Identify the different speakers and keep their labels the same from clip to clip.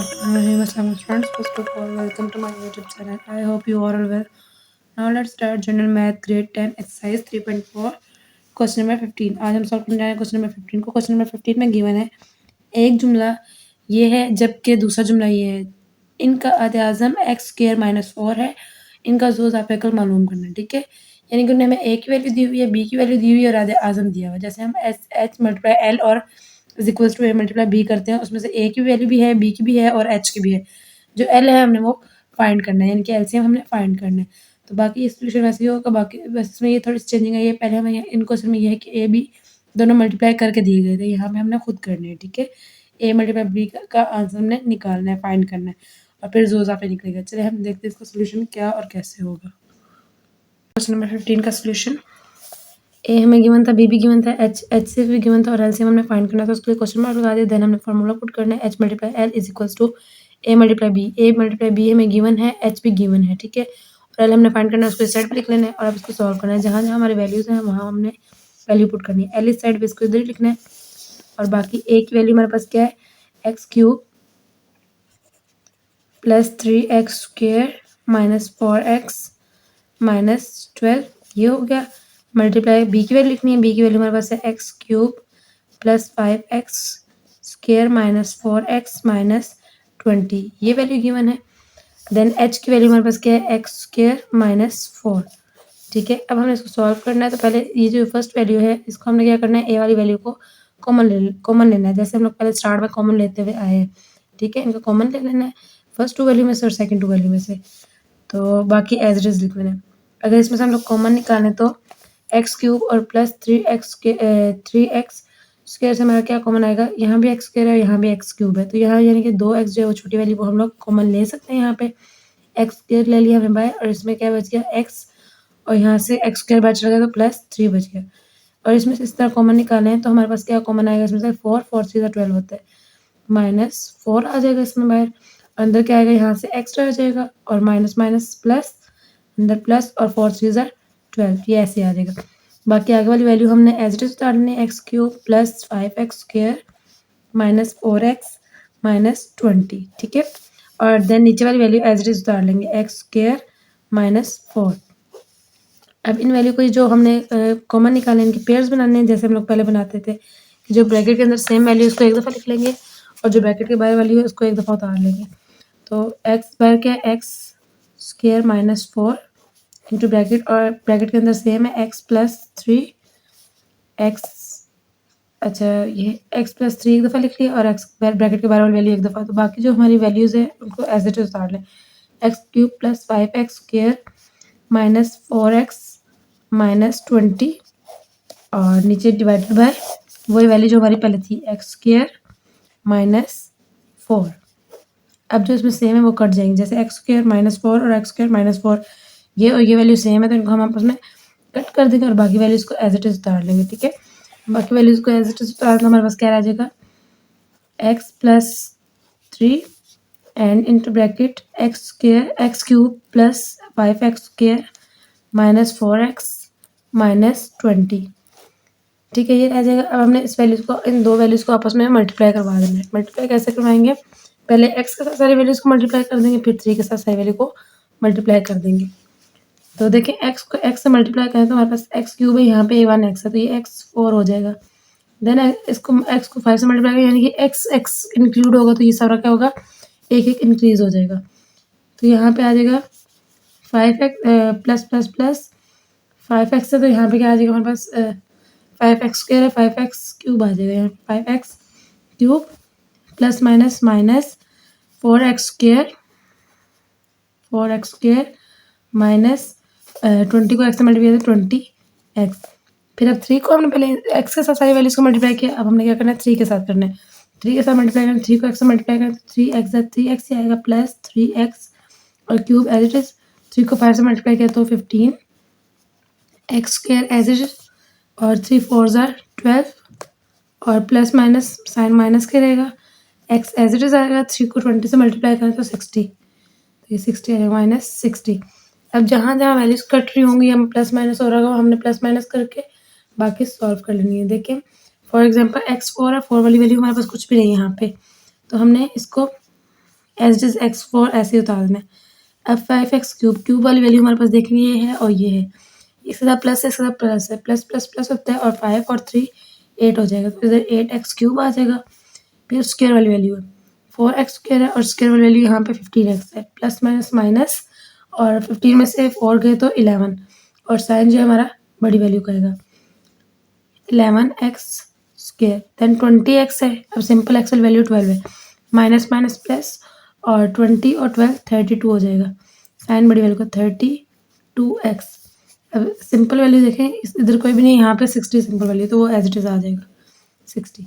Speaker 1: Assalamu friends. First of all, welcome to my YouTube channel. I hope you are all well. Now let's start General Math Grade 10 Exercise 3.4 Question number 15. आज हम solve करने जा रहे हैं question number 15 को। Question number 15 में given है एक जुमला ये है जबकि दूसरा जुमला ये है। इनका अद-ए-आज़म x स्क्वायर माइनस 4 है। इनका जोज़ आप मालूम करना है, ठीक है। यानी कि उन्हें हमें a की वैल्यू दी हुई है, b की वैल्यू दी हुई है और अद-ए-आज़म दिया हुआ है। जैसे हम h मल्टीप्लाई l और is equals to a multiply b करते हैं, उसमें से a की वैल्यू भी है, b की भी है और h की भी है। जो l है हमने वो फाइंड करना है, यानी कि एलसीएम हमने फाइंड करना है। तो बाकी सोल्यूशन वैसे ही होगा, बाकी बस इसमें ये थोड़ी सी चेंजिंग है। ये पहले हमें इन क्वेश्चन में ये है कि a b दोनों मल्टीप्लाई करके दिए गए थे, यहाँ पे हमने खुद करने हैं, ठीक है। a मल्टीप्लाई b का आंसर हमने निकालना है, फाइंड करना है और फिर जोज़ा पे निकलेगा। चलिए हम देखते हैं इसका सोल्यूशन क्या और कैसे होगा। क्वेश्चन नंबर 15 का सोल्यूशन ए हमें गिवन था, बी भी गिवन था, एच से भी गिवन था और एलसीएम हमने फाइंड करना था। उसके लिए क्वेश्चन मार्क लगा दिया। देन हमने फार्मूला पुट करना है H multiply L is equals to A multiply B. A multiply B हमें गिवन है, एच भी गिवन है, ठीक है। और एल हमने फाइंड करना है, उसको इस साइड पे लिख लेना है और अब इसको सॉल्व करना है। जहाँ जहाँ हमारी वैल्यूज हैं वहाँ हमने वैल्यू पुट करनी है। एल इस साइड पे इसको इधर लिखना है और बाकी ए की वैल्यू हमारे पास क्या है, x cube plus 3x square minus 4x minus 12, ये हो गया। मल्टीप्लाई बी की वैल्यू लिखनी है, बी की वैल्यू हमारे पास है x cube plus 5x square minus 4x minus 20, ये वैल्यू गिवन है। देन एच की वैल्यू हमारे पास क्या है, एक्स स्क्वायर माइनस 4, ठीक है। अब हमें इसको सॉल्व करना है। तो पहले ये जो फर्स्ट वैल्यू है इसको हमने क्या करना है, ए वाली वैल्यू को कॉमन लेना है। जैसे हम लोग पहले स्टार्ट में कॉमन लेते हुए आए हैं, ठीक है। इनको कॉमन ले लेना है फर्स्ट टू वैल्यू में से और सेकंड टू वैल्यू में से। तो बाकी एज इट इज लिख लेना है। अगर इसमें से हम लोग कॉमन निकालें तो एक्स क्यूब और प्लस 3x स्क्वायर से हमारा क्या कॉमन आएगा, यहाँ भी एक्स स्क्वायर है, यहाँ भी एक्स क्यूब है। तो यहाँ यानी कि 2x जो है वो छोटी वाली वो हम लोग कॉमन ले सकते हैं। यहाँ पे एक्स स्क्वायर ले लिया हमने बाय, और इसमें क्या बच गया एक्स, और यहाँ से एक्स स्क्वायर बच गया तो प्लस 3 बच गया। और इसमें से इस तरह कॉमन निकालें तो हमारे पास क्या कॉमन आएगा, इसमें से 4 3 12 होता है, माइनस 4 आ जाएगा इसमें बाहर। अंदर क्या आएगा, यहाँ से एक्स्ट्रा आ जाएगा और माइनस माइनस प्लस, अंदर प्लस और 4 3 12, ये ऐसे आ जाएगा। बाकी आगे वाली वैल्यू हमने एज इट इज उतारनी है, x cube plus 5x square minus 4x minus 20, ठीक है। और देन नीचे वाली वैल्यू एज इट इज उतार लेंगे, एक्स स्क्वायर माइनस 4। अब इन वैल्यू को जो हमने कॉमन निकाले, इनके पेयर्स बनाने हैं जैसे हम लोग पहले बनाते थे। जो ब्रैकेट के अंदर सेम वैल्यू उसको एक दफ़ा लिख लेंगे और जो ब्रैकेट के बाहर वाली है उसको एक दफ़ा उतार लेंगे। तो एक्स बाहर क्या है, x square minus 4 into bracket, और ब्रैकेट के अंदर सेम है एक्स प्लस 3 एक्स, अच्छा ये एक्स प्लस 3 एक दफ़ा लिख लिया और एक्स ब्रैकेट के बाहर वाली वैल्यू एक दफ़ा। तो बाकी जो हमारी वैल्यूज़ है उनको एज इट इज उतार लें, x cube plus 5x square minus 4x minus 20 और नीचे डिवाइडेड बाय वही वैल्यू जो हमारी पहले थी, एक्स स्क्वायर माइनस 4। अब जो इसमें सेम है वो कट जाएंगे, जैसे एक्स स्क्वायर माइनस 4 और एक्स स्क्वायर माइनस 4, ये और ये वैल्यू सेम है तो इनको हम आपस में कट कर देंगे और बाकी वैल्यूज़ को एज इट इज उतार लेंगे, ठीक है। बाकी वैल्यूज़ को एज इट इज उतार तो हमारे पास क्या आ जाएगा, x plus 3 and into bracket x square x cube plus 5x square minus 4x minus 20, ठीक है, ये आ जाएगा। अब हमने इस वैल्यूज़ को, इन दो वैल्यूज़ को आपस में मल्टीप्लाई करवा देना है। मल्टीप्लाई कैसे करवाएंगे, पहले x के साथ सारी वैल्यूज़ को मल्टीप्लाई कर देंगे, फिर 3 के साथ सारी वैल्यू को मल्टीप्लाई कर देंगे। तो देखिए x को x से मल्टीप्लाई करें तो हमारे पास एक्स क्यूब है, यहाँ पे 1x है तो ये x 4 हो जाएगा। देन इसको x को 5 से मल्टीप्लाई करें यानी कि x इंक्लूड होगा तो ये सारा क्या होगा, एक एक इंक्रीज हो जाएगा। तो यहाँ पे आ जाएगा 5x plus plus plus 5x है तो यहाँ पे क्या आ जाएगा हमारे पास 5x स्क्वायर है, 5x क्यूब आ जाएगा यहाँ, 5x cube plus minus minus 4x square minus 20 को x से मल्टीप्लाई किया 20x। फिर अब 3 को हमने पहले x के साथ सारी वैल्यूज़ को मल्टीप्लाई किया, अब हमने क्या करना है 3 के साथ करना है। 3 के साथ मल्टीप्लाई करना, 3 को x से मल्टीप्लाई करना तो 3x ही आएगा प्लस 3x और क्यूब एज इट इज, 3 को 5 से मल्टीप्लाई किया तो 15x square as it is, और 3 4 12 और प्लस माइनस साइन माइनस के रहेगा, x एज इट इज आएगा। 3 को 20 से मल्टीप्लाई करें तो 60, तो ये 60 आएगा माइनस 60। अब जहाँ जहाँ वैल्यूज कट रही होंगी हम प्लस माइनस हो रहा होगा, हमने प्लस माइनस करके बाकी सॉल्व कर लेनी है। देखिए फॉर एग्जांपल x 4 है, 4 वाली वैल्यू हमारे पास कुछ भी नहीं है यहाँ पे, तो हमने इसको एज इट इज x4 ऐसे ही उतार देना है। अब 5x क्यूब वाली वैल्यू हमारे पास देखनी है और ये है, इसके साथ प्लस है, इसके साथ प्लस है, प्लस प्लस प्लस होता है और 5 और 3 8 हो जाएगा, तो इधर 8x क्यूब आ जाएगा। फिर स्क्वायर वाली वैल्यू है 4x स्क्वायर है और स्क्वायर वाली वैल्यू यहाँ पे 15x है, प्लस माइनस माइनस और 15 में से 4 गए तो 11 और साइन जो है हमारा बड़ी वैल्यू का आएगा 11x स्क्वायर, देन 20x है। अब सिंपल एक्स वाली वैल्यू 12 है, माइनस माइनस प्लस और 20 और 12 32 हो जाएगा, साइन बड़ी वैल्यू का 32x। अब सिंपल वैल्यू देखें, इधर कोई भी नहीं, यहाँ पे 60 सिंपल वैल्यू, तो वो एज इट इज आ जाएगा 60,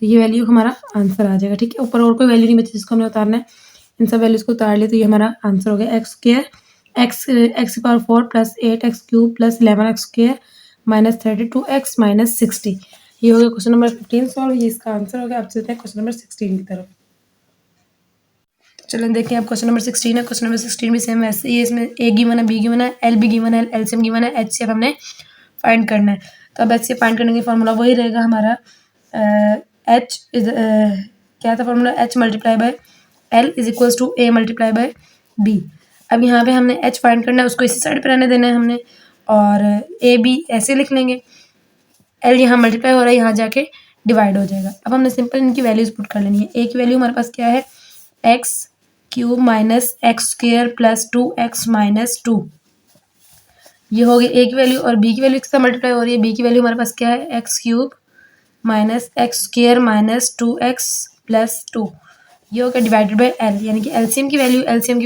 Speaker 1: तो ये वैल्यू हमारा आंसर आ जाएगा। ठीक है, ऊपर और कोई वैल्यू नहीं बची जिसको हमने उतारना है, इन सब वैल्यूज को उतार लिया तो ये हमारा आंसर हो गया x square x power 4 plus 8x cube plus 11x square minus 32x minus 60। ये हो गया क्वेश्चन नंबर 15 सॉल्व, ये इसका आंसर हो गया। अब चलते हैं क्वेश्चन नंबर 16 की तरफ। चलो देखिए, अब क्वेश्चन नंबर 16 है। क्वेश्चन नंबर 16 भी सेम वैसे ही है, इसमें ए गिवन है, बी गिवन है, एल बी गिवन है, एलसीएम गिवन है, एचसीएफ हमने फाइंड करना है। तो अब एचसीएफ फाइंड करने की फॉर्मूला वही रहेगा हमारा, एच इज क्या था formula, H multiply by L is equals to A multiply by B. अब यहाँ पे हमने एच फाइंड करना है, उसको इसी साइड पर रहने देना है हमने, और ए बी ऐसे लिख लेंगे, एल यहाँ मल्टीप्लाई हो रहा है, यहाँ जाके डिवाइड हो जाएगा। अब हमने सिंपल इनकी वैल्यूज पुट कर लेनी है। ए की वैल्यू हमारे पास क्या है, x cube minus x square plus 2x minus 2, ये हो गई ए की वैल्यू। और बी की वैल्यू किससे मल्टीप्लाई हो रही है, बी की वैल्यू हमारे पास क्या है, x cube minus x square minus 2x plus 2, ये हो गया डिवाइडेड बाई एल, यानी कि एलसीएम की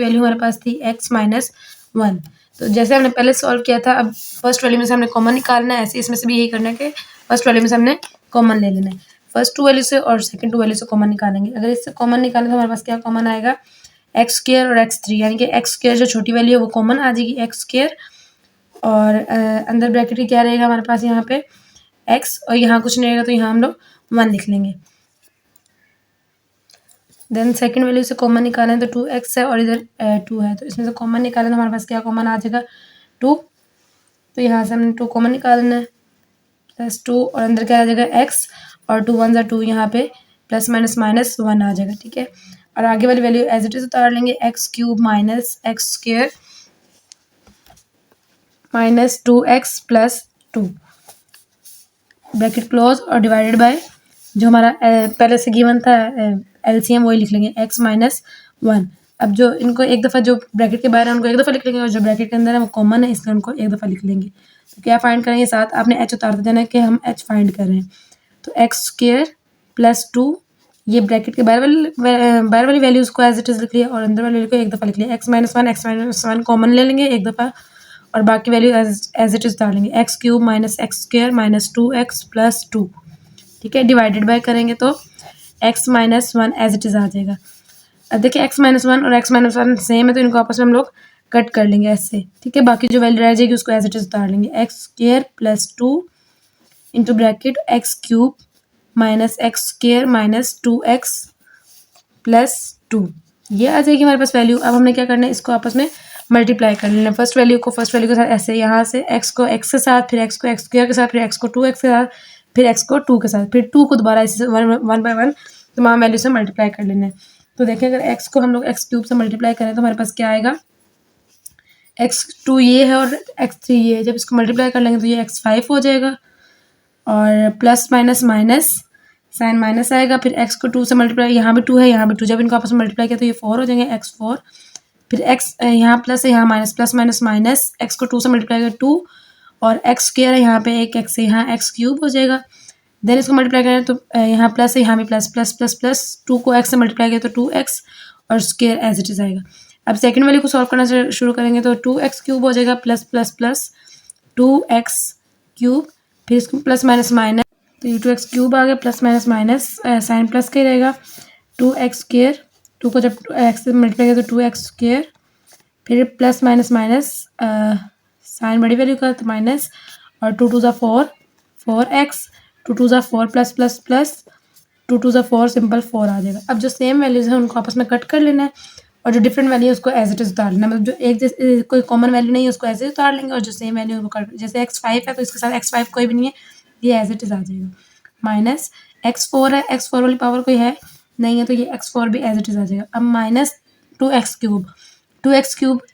Speaker 1: वैल्यू हमारे पास थी x माइनस 1। तो जैसे हमने पहले सॉल्व किया था, अब फर्स्ट वैल्यू में से हमने कॉमन निकालना है, ऐसे इसमें से भी यही करना है कि फर्स्ट वैल्यू में से हमने कॉमन ले लेना है, फर्स्ट 2 वैल्यू से और सेकंड 2 वैल्यू से कॉमन निकालेंगे। अगर इससे कॉमन निकालें तो हमारे पास क्या कॉमन आएगा, एक्स स्क्वेयर और x3, यानी कि एक्स स्क्वेयर जो छोटी वैल्यू है वो कॉमन आ जाएगी, एक्स स्क्वेयर, और अंदर ब्रैकेट ही क्या रहेगा हमारे पास यहाँ पे x, और यहाँ कुछ नहीं रहेगा तो यहाँ हम लोग 1 लिख लेंगे। देन सेकंड वैल्यू से कॉमन निकालें तो 2x है और इधर 2 है, तो इसमें से कॉमन निकालें तो हमारे पास क्या कॉमन आ जाएगा 2, तो यहाँ से हमने 2 कॉमन निकालना है, प्लस 2 और अंदर क्या आ जाएगा x, और 2 1 2, यहाँ पे प्लस माइनस माइनस 1 आ जाएगा। ठीक है, और आगे वाली वैल्यू एज इट इज उतार लेंगे, x cube minus x square minus 2x plus 2, bracket close और डिवाइडेड बाय जो हमारा पहले से गिवन था एलसीएम वही लिख लेंगे, x माइनस 1। अब जो इनको एक दफ़ा, जो ब्रैकेट के बाहर है उनको एक दफ़ा लिख लेंगे, और जो ब्रैकेट के अंदर है वो कॉमन है इसलिए उनको एक दफ़ा लिख लेंगे। तो क्या फाइंड करेंगे, साथ आपने h उतार देना है कि हम h फाइंड कर रहे हैं, तो एक्स स्क्वेयर प्लस 2, ये ब्रैकेट के बाहर वाली वैल्यूज़ को एज इट इज़ लिख लिया, और अंदर वाली वैल्यू को एक दफ़ा लिख लिया, एक्स माइनस वन कॉमन ले लेंगे एक दफ़ा, और बाकी वैल्यू एज इट इज़ उतार लेंगे, x cube minus x square minus 2x plus 2। ठीक है, डिवाइडेड बाय करेंगे तो x minus 1 as it is आ जाएगा। अब देखिए x माइनस 1 और x माइनस 1 सेम है, तो इनको आपस में हम लोग कट कर लेंगे ऐसे। ठीक है, बाकी जो वैल्यू रह जाएगी उसको एज इट इज़ उतार लेंगे, x square plus 2 into bracket x cube minus x square minus 2x plus 2, ये आ जाएगी हमारे पास वैल्यू। अब हमने क्या करना है, इसको आपस में मल्टीप्लाई कर लेना, फर्स्ट वैल्यू के साथ ऐसे, यहाँ से x को x के साथ, फिर x को x स्क्वायर के साथ, फिर x को 2x के साथ, फिर x को 2 के साथ, फिर 2 को दोबारा इसी से 1 बाय 1 तमाम वैल्यू से मल्टीप्लाई कर लेना है। तो देखें, अगर x को हम लोग x क्यूब से मल्टीप्लाई करें तो हमारे पास क्या आएगा, x2 ये है और x3 ये है, जब इसको मल्टीप्लाई कर लेंगे तो ये x5 हो जाएगा, और plus minus minus sign minus आएगा, फिर x को 2 से मल्टीप्लाई, यहाँ भी 2 है यहाँ भी 2, जब इनको आपस में मल्टीप्लाई किया तो ये 4 हो जाएंगे, x4, फिर x यहाँ प्लस है यहाँ minus, plus minus minus, x को 2 से मल्टीप्लाई करें 2, और x स्क्वायर है यहाँ पे एक x है, यहाँ x क्यूब हो जाएगा। देन इसको मल्टीप्लाई करें तो यहाँ प्लस है यहाँ भी प्लस, प्लस प्लस प्लस 2 को x से मल्टीप्लाई करें तो 2x और स्क्वायर एज इट इज आएगा। अब सेकंड वैल्यू को सॉल्व करना शुरू करेंगे तो 2x क्यूब हो जाएगा plus plus plus 2x cube, फिर इसको प्लस माइनस माइनस, तो ये 2x क्यूब आ गया, plus minus minus sign plus का ही रहेगा, 2x स्क्वायर, 2 को जब x से मल्टीप्लाई किया तो 2x स्क्वायर, फिर प्लस माइनस माइनस साइन बड़ी वैल्यू का तो माइनस, और 2 2 4 4x, 2 2 4 plus plus plus 2 2 4 simple 4 आ जाएगा। अब जो सेम वैल्यूज़ हैं उनको आपस में कट कर लेना है, और जो डिफरेंट वैल्यू है उसको एज इट इज उतार लेना है, मतलब जो एक जैसे कोई कॉमन वैल्यू नहीं है उसको एज इट उतार लेंगे, और जो सेम वैल्यू है उनको कट, जैसे x5 है तो इसके साथ x5 कोई भी नहीं है, ये एज इट इज आ जाएगा, माइनस x4 है, x4 वाली पावर कोई है नहीं है तो ये x4 भी एज इट इज आ जाएगा। अब minus 2x cube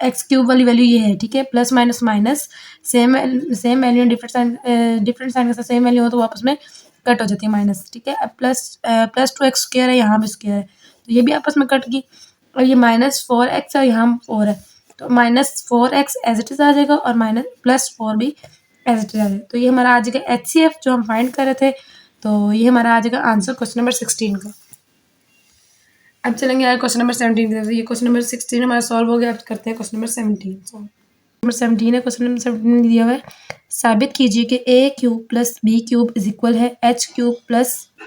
Speaker 1: X cube वाली वैल्यू ये है, ठीक है। Plus minus minus same value different sign के साथ सेम वैल्यू हो तो वो आपस में कट हो जाती है माइनस, ठीक है। अब प्लस 2x² है, यहाँ भी स्क्वायर है तो ये भी आपस में कट गई। और ये -4x है, यहाँ 4 है तो -4x एज इट इज़ आ जाएगा और +4 भी एज इट इज़ आ जाएगा। तो ये हमारा आ जाएगा HCF जो हम फाइंड कर रहे थे। तो ये हमारा आ जाएगा आंसर क्वेश्चन नंबर 16 का। अब चलेंगे आगे क्वेश्चन नंबर 17 की तरफ। ये क्वेश्चन नंबर 16 हमारा सॉल्व हो गया। अब करते हैं क्वेश्चन नंबर 17 सॉल्व। नंबर 17 है, क्वेश्चन नंबर 17 में दिया हुआ है साबित कीजिए कि a³ + b³ इज इक्वल है h³ +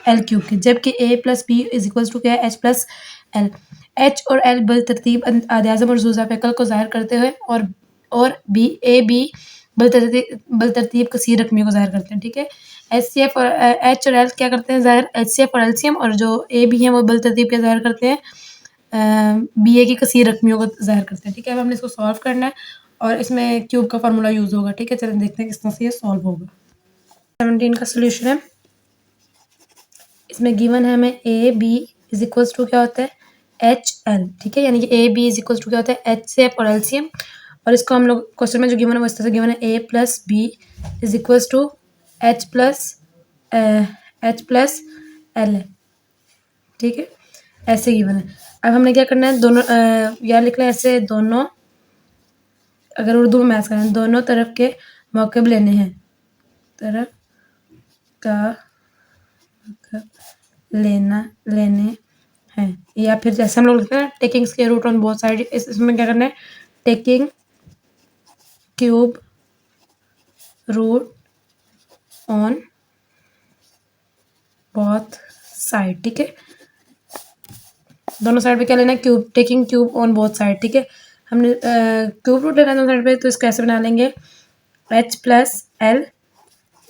Speaker 1: l³ के, जबकि a + b is equal to क्या है h + l। h और l बलतरतीब आद्याज़म और ज़ुज़ा फ़ेकल को ज़ाहिर करते हुए और b बलतरतीब कसीर रकमियों को ज़ाहिर करते हैं, ठीक है। HCF और h और l क्या करते हैं ज़ाहिर, HCF और LCM, और जो a b हैं वो बलतरतीब क्या ज़ाहिर करते हैं, BA की कसीर रकमियों को ज़ाहिर करते हैं, ठीक है। अब हमने इसको सॉल्व करना है और इसमें क्यूब का फार्मूला यूज़ होगा, ठीक है। चलिए देखते हैं किस तरह से ये सॉल्व होगा। 17 का सोल्यूशन है, इसमें गिवन है हमें AB इज इक्वल्स टू क्या होता है HL, ठीक है। यानी कि AB इज इक्वल्स टू क्या होता है HCF और LCM, और इसको हम लोग क्वेश्चन में जो गिवन है वो इस तरह से गिवन है A + B is equals to H + L, ठीक है। ऐसे गिवन है। अब हमने क्या करना है, दोनों या लिख लें ऐसे, दोनों अगर उर्दू में मैथ करें दोनों तरफ के मौक़िब लेने हैं, तरफ का लेने हैं, या फिर जैसे हम लोग लिखते हैं taking square root on both side. इसमें क्या करना है, taking cube root on both side, ठीक है। दोनों साइड पे क्या लेना है, cube, taking cube on both side, ठीक है। हमने क्यूब रूट लेना है दोनों साइड पे, तो इसको ऐसे बना लेंगे h + l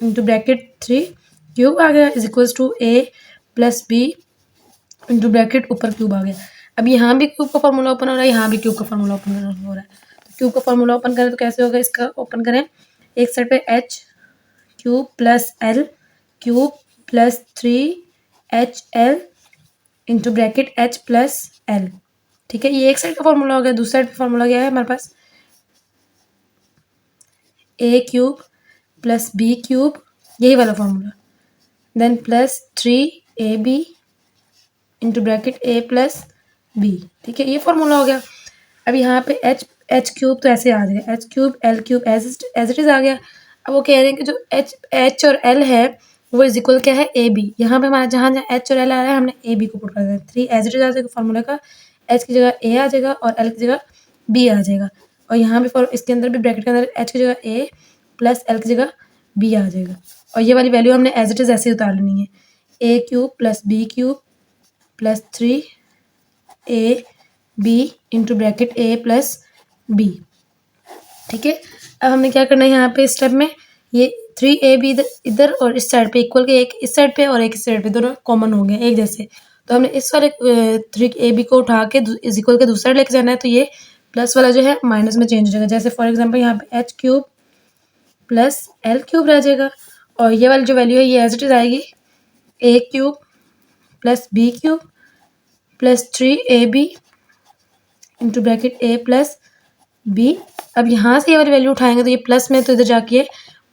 Speaker 1: into bracket 3 cube आ गया is equals to a + b into bracket ऊपर क्यूब आ गया। अब यहाँ भी क्यूब का फार्मूला ओपन हो रहा है, यहाँ भी क्यूब का फार्मूला ओपन हो रहा है। तो क्यूब का फार्मूला ओपन करें तो कैसे होगा, इसका ओपन करें एक साइड पे h³ + l³ + 3hL into bracket h + l, ठीक है। ये एक साइड का फार्मूला हो गया। दूसरी साइड का फार्मूला क्या है हमारे पास, a³ + b³ यही वाला formula, then +3ab into bracket a + b, ठीक है। ये फार्मूला हो गया। अब यहाँ पे h³ तो ऐसे आ जाएगा, h³ l³ as it is आ गया। अब वो कह रहे हैं कि जो h और l है वो इज इक्वल क्या है AB। यहाँ पे हमारा जहाँ जहाँ h और l आ रहा है हमने AB को पुट कर दिया। 3 एज इट इज़ आ जाएगा फार्मूला का, h की जगह a आ जाएगा और l की जगह b आ जाएगा। और यहाँ भी इसके अंदर भी ब्रैकेट के अंदर h की जगह a + l की जगह b आ जाएगा। और ये वाली वैल्यू हमने एज इट इज़ ऐसे ही उतार लेनी है, a³ + b³ + 3ab into bracket a + b, ठीक है। अब हमने क्या करना है, यहाँ पे स्टेप में ये 3ab इधर और इस साइड पे इक्वल के, एक इस साइड पे और एक इस साइड पे, दोनों कॉमन हो गए एक जैसे। तो हमने इस वाले 3ab को उठा के इज इक्वल के दूसरा साइड लेके जाना है, तो ये प्लस वाला जो है माइनस में चेंज हो जाएगा। जैसे फॉर एग्जाम्पल यहाँ पे h³ + l³ रह जाएगा, और ये वाली जो वैल्यू है ये एज इट इज़ आएगी a³ + b³ + 3ab into bracket a + b। अब यहाँ से ये वाली वैल्यू उठाएंगे तो ये प्लस में, तो इधर जाके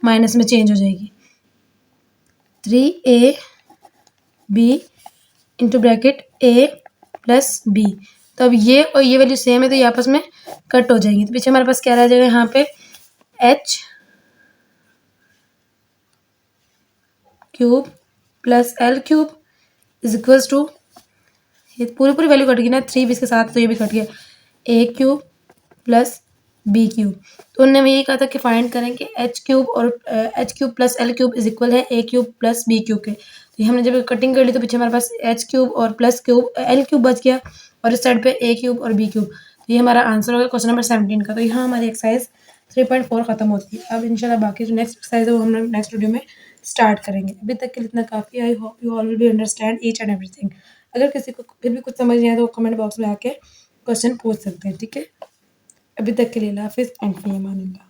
Speaker 1: माइनस में चेंज हो जाएगी, 3ab into bracket a + b। तो अब ये और ये वैल्यू सेम है तो ये आपस में कट हो जाएंगी। तो पीछे हमारे पास क्या रह जाएगा, यहाँ पे h³ + l³ is equals to, ये पूरी वैल्यू कट गई ना, 3 भी इसके साथ तो ये भी कट गया, a³ + b³। तो उन्होंने हमें यही कहा था कि फाइंड करें कि h³ और h³ + l³ इज इक्वल है a³ + b³ के। तो हमने जब कटिंग कर ली तो पीछे हमारे पास h³ और l³ बच गया, और इस साइड पे a³ और b³। तो ये हमारा आंसर होगा क्वेश्चन नंबर 17 का। तो यहाँ हमारी एक्सरसाइज 3.4 खत्म होती है। अब इंशाल्लाह बाकी जो नेक्स्ट एक्सरसाइज है वो हम लोग नेक्स्ट वीडियो में स्टार्ट करेंगे। अभी तक के लिए इतना काफ़ी। I hope you all will be understand each and everything. अगर किसी को फिर भी कुछ समझ नहीं आया तो वो कमेंट बॉक्स में आके क्वेश्चन पूछ सकते हैं, ठीक है। अभी तक के लिए अल्लाह हाफ़िज़ एंड फ़ी अमान अल्लाह।